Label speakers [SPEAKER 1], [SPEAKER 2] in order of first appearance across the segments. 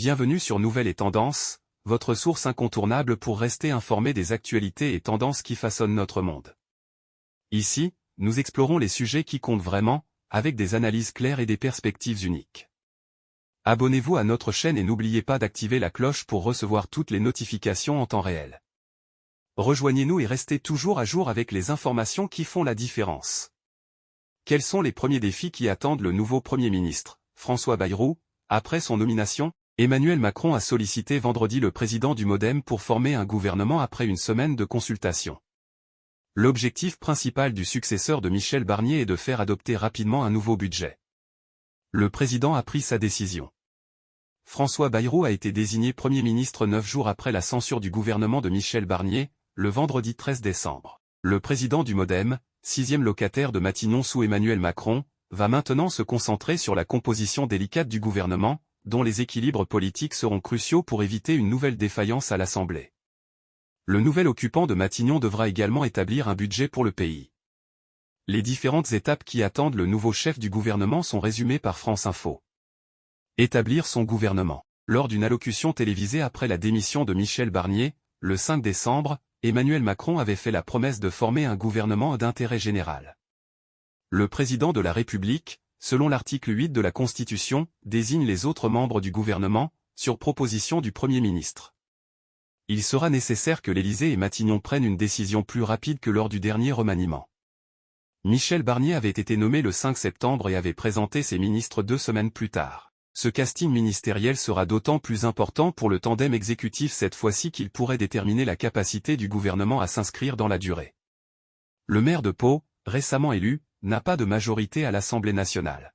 [SPEAKER 1] Bienvenue sur Nouvelles et Tendances, votre source incontournable pour rester informé des actualités et tendances qui façonnent notre monde. Ici, nous explorons les sujets qui comptent vraiment, avec des analyses claires et des perspectives uniques. Abonnez-vous à notre chaîne et n'oubliez pas d'activer la cloche pour recevoir toutes les notifications en temps réel. Rejoignez-nous et restez toujours à jour avec les informations qui font la différence. Quels sont les premiers défis qui attendent le nouveau Premier ministre, François Bayrou, après son nomination? Emmanuel Macron a sollicité vendredi le président du MoDem pour former un gouvernement après une semaine de consultation. L'objectif principal du successeur de Michel Barnier est de faire adopter rapidement un nouveau budget. Le président a pris sa décision. François Bayrou a été désigné Premier ministre 9 jours après la censure du gouvernement de Michel Barnier, le vendredi 13 décembre. Le président du MoDem, 6e locataire de Matignon sous Emmanuel Macron, va maintenant se concentrer sur la composition délicate du gouvernement, dont les équilibres politiques seront cruciaux pour éviter une nouvelle défaillance à l'Assemblée. Le nouvel occupant de Matignon devra également établir un budget pour le pays. Les différentes étapes qui attendent le nouveau chef du gouvernement sont résumées par France Info. Établir son gouvernement. Lors d'une allocution télévisée après la démission de Michel Barnier, le 5 décembre, Emmanuel Macron avait fait la promesse de former un gouvernement d'intérêt général. Le président de la République, selon l'article 8 de la Constitution, désigne les autres membres du gouvernement, sur proposition du Premier ministre. Il sera nécessaire que l'Élysée et Matignon prennent une décision plus rapide que lors du dernier remaniement. Michel Barnier avait été nommé le 5 septembre et avait présenté ses ministres 2 semaines plus tard. Ce casting ministériel sera d'autant plus important pour le tandem exécutif cette fois-ci qu'il pourrait déterminer la capacité du gouvernement à s'inscrire dans la durée. Le maire de Pau, récemment élu, n'a pas de majorité à l'Assemblée nationale.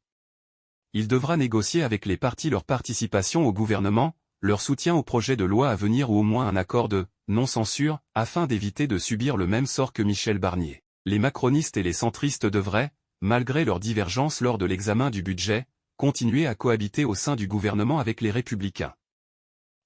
[SPEAKER 1] Il devra négocier avec les partis leur participation au gouvernement, leur soutien au projet de loi à venir ou au moins un accord de non-censure, afin d'éviter de subir le même sort que Michel Barnier. Les macronistes et les centristes devraient, malgré leurs divergences lors de l'examen du budget, continuer à cohabiter au sein du gouvernement avec les Républicains.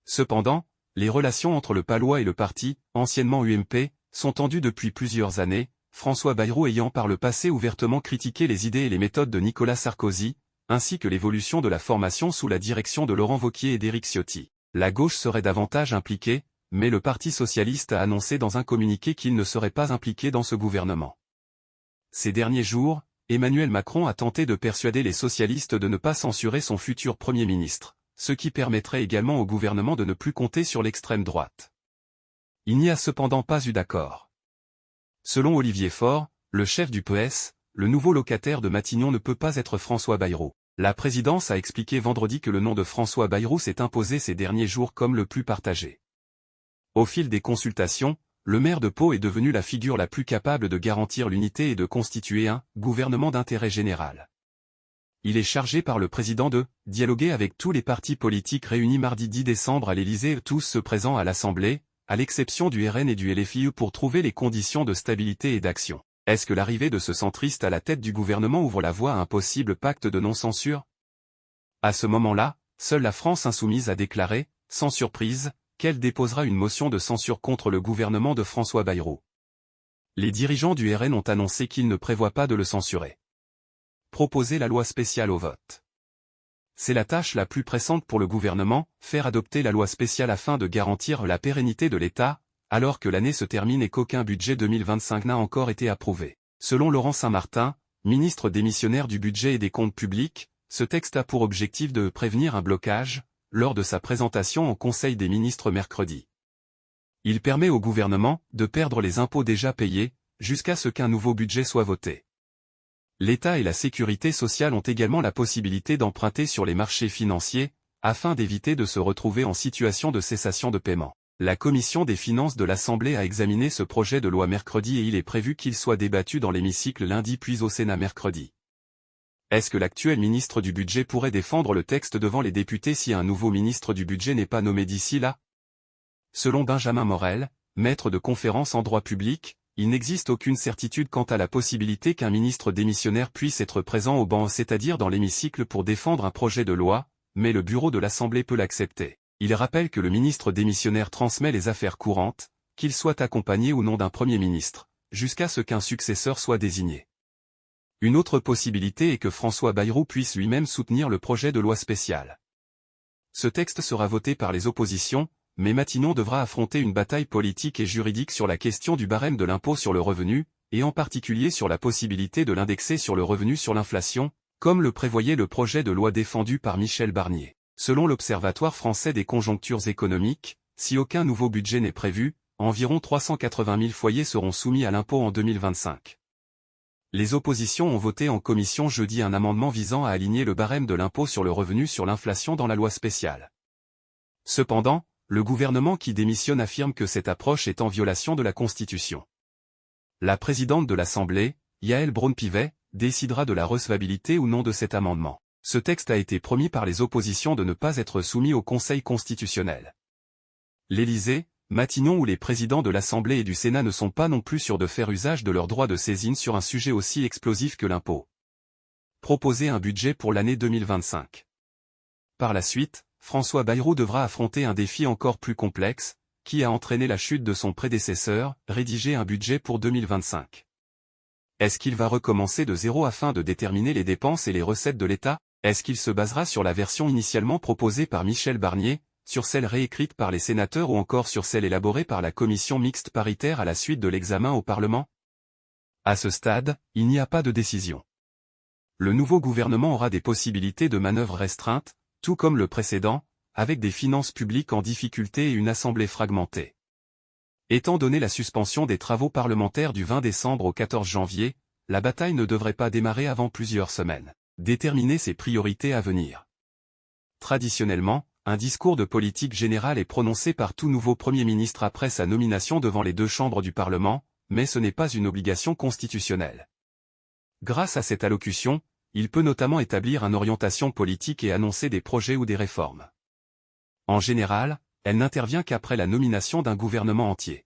[SPEAKER 1] Cependant, les relations entre le Palois et le parti, anciennement UMP, sont tendues depuis plusieurs années, François Bayrou ayant par le passé ouvertement critiqué les idées et les méthodes de Nicolas Sarkozy, ainsi que l'évolution de la formation sous la direction de Laurent Wauquiez et d'Éric Ciotti. La gauche serait davantage impliquée, mais le Parti socialiste a annoncé dans un communiqué qu'il ne serait pas impliqué dans ce gouvernement. Ces derniers jours, Emmanuel Macron a tenté de persuader les socialistes de ne pas censurer son futur Premier ministre, ce qui permettrait également au gouvernement de ne plus compter sur l'extrême droite. Il n'y a cependant pas eu d'accord. Selon Olivier Faure, le chef du PS, le nouveau locataire de Matignon ne peut pas être François Bayrou. La présidence a expliqué vendredi que le nom de François Bayrou s'est imposé ces derniers jours comme le plus partagé. Au fil des consultations, le maire de Pau est devenu la figure la plus capable de garantir l'unité et de constituer un gouvernement d'intérêt général. Il est chargé par le président de dialoguer avec tous les partis politiques réunis mardi 10 décembre à l'Élysée, tous ceux présents à l'Assemblée, à l'exception du RN et du LFI pour trouver les conditions de stabilité et d'action. Est-ce que l'arrivée de ce centriste à la tête du gouvernement ouvre la voie à un possible pacte de non-censure? À ce moment-là, seule la France insoumise a déclaré, sans surprise, qu'elle déposera une motion de censure contre le gouvernement de François Bayrou. Les dirigeants du RN ont annoncé qu'ils ne prévoient pas de le censurer. Proposer la loi spéciale au vote. C'est la tâche la plus pressante pour le gouvernement, faire adopter la loi spéciale afin de garantir la pérennité de l'État, alors que l'année se termine et qu'aucun budget 2025 n'a encore été approuvé. Selon Laurent Saint-Martin, ministre démissionnaire du Budget et des Comptes publics, ce texte a pour objectif de prévenir un blocage, lors de sa présentation au Conseil des ministres mercredi. Il permet au gouvernement de perdre les impôts déjà payés, jusqu'à ce qu'un nouveau budget soit voté. L'État et la sécurité sociale ont également la possibilité d'emprunter sur les marchés financiers, afin d'éviter de se retrouver en situation de cessation de paiement. La commission des finances de l'Assemblée a examiné ce projet de loi mercredi et il est prévu qu'il soit débattu dans l'hémicycle lundi puis au Sénat mercredi. Est-ce que l'actuel ministre du Budget pourrait défendre le texte devant les députés si un nouveau ministre du Budget n'est pas nommé d'ici là? Selon Benjamin Morel, maître de conférences en droit public, il n'existe aucune certitude quant à la possibilité qu'un ministre démissionnaire puisse être présent au banc, c'est-à-dire dans l'hémicycle pour défendre un projet de loi, mais le bureau de l'Assemblée peut l'accepter. Il rappelle que le ministre démissionnaire transmet les affaires courantes, qu'il soit accompagné ou non d'un Premier ministre, jusqu'à ce qu'un successeur soit désigné. Une autre possibilité est que François Bayrou puisse lui-même soutenir le projet de loi spéciale. Ce texte sera voté par les oppositions, mais Matignon devra affronter une bataille politique et juridique sur la question du barème de l'impôt sur le revenu, et en particulier sur la possibilité de l'indexer sur le revenu sur l'inflation, comme le prévoyait le projet de loi défendu par Michel Barnier. Selon l'Observatoire français des conjonctures économiques, si aucun nouveau budget n'est prévu, environ 380 000 foyers seront soumis à l'impôt en 2025. Les oppositions ont voté en commission jeudi un amendement visant à aligner le barème de l'impôt sur le revenu sur l'inflation dans la loi spéciale. Cependant, le gouvernement qui démissionne affirme que cette approche est en violation de la Constitution. La présidente de l'Assemblée, Yaël Braun-Pivet, décidera de la recevabilité ou non de cet amendement. Ce texte a été promis par les oppositions de ne pas être soumis au Conseil constitutionnel. L'Élysée, Matignon ou les présidents de l'Assemblée et du Sénat ne sont pas non plus sûrs de faire usage de leur droit de saisine sur un sujet aussi explosif que l'impôt. Proposer un budget pour l'année 2025. Par la suite, François Bayrou devra affronter un défi encore plus complexe, qui a entraîné la chute de son prédécesseur, rédiger un budget pour 2025. Est-ce qu'il va recommencer de zéro afin de déterminer les dépenses et les recettes de l'État? Est-ce qu'il se basera sur la version initialement proposée par Michel Barnier, sur celle réécrite par les sénateurs ou encore sur celle élaborée par la commission mixte paritaire à la suite de l'examen au Parlement? À ce stade, il n'y a pas de décision. Le nouveau gouvernement aura des possibilités de manœuvre restreintes, tout comme le précédent, avec des finances publiques en difficulté et une assemblée fragmentée. Étant donné la suspension des travaux parlementaires du 20 décembre au 14 janvier, la bataille ne devrait pas démarrer avant plusieurs semaines. Déterminer ses priorités à venir. Traditionnellement, un discours de politique générale est prononcé par tout nouveau Premier ministre après sa nomination devant les deux chambres du Parlement, mais ce n'est pas une obligation constitutionnelle. Grâce à cette allocution, il peut notamment établir une orientation politique et annoncer des projets ou des réformes. En général, elle n'intervient qu'après la nomination d'un gouvernement entier.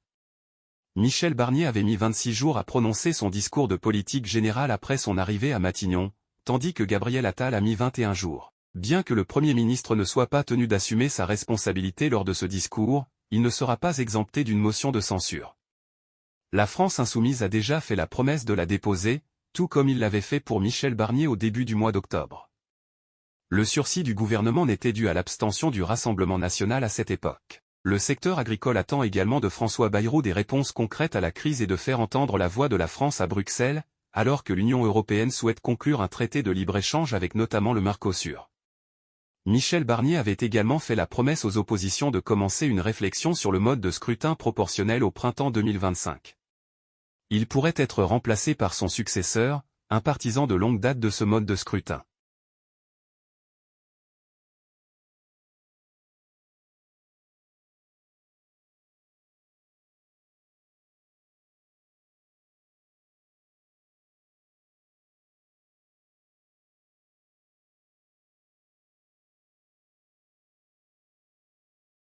[SPEAKER 1] Michel Barnier avait mis 26 jours à prononcer son discours de politique générale après son arrivée à Matignon, tandis que Gabriel Attal a mis 21 jours. Bien que le Premier ministre ne soit pas tenu d'assumer sa responsabilité lors de ce discours, il ne sera pas exempté d'une motion de censure. La France insoumise a déjà fait la promesse de la déposer, tout comme il l'avait fait pour Michel Barnier au début du mois d'octobre. Le sursis du gouvernement n'était dû à l'abstention du Rassemblement national à cette époque. Le secteur agricole attend également de François Bayrou des réponses concrètes à la crise et de faire entendre la voix de la France à Bruxelles, alors que l'Union européenne souhaite conclure un traité de libre-échange avec notamment le Mercosur. Michel Barnier avait également fait la promesse aux oppositions de commencer une réflexion sur le mode de scrutin proportionnel au printemps 2025. Il pourrait être remplacé par son successeur, un partisan de longue date de ce mode de scrutin.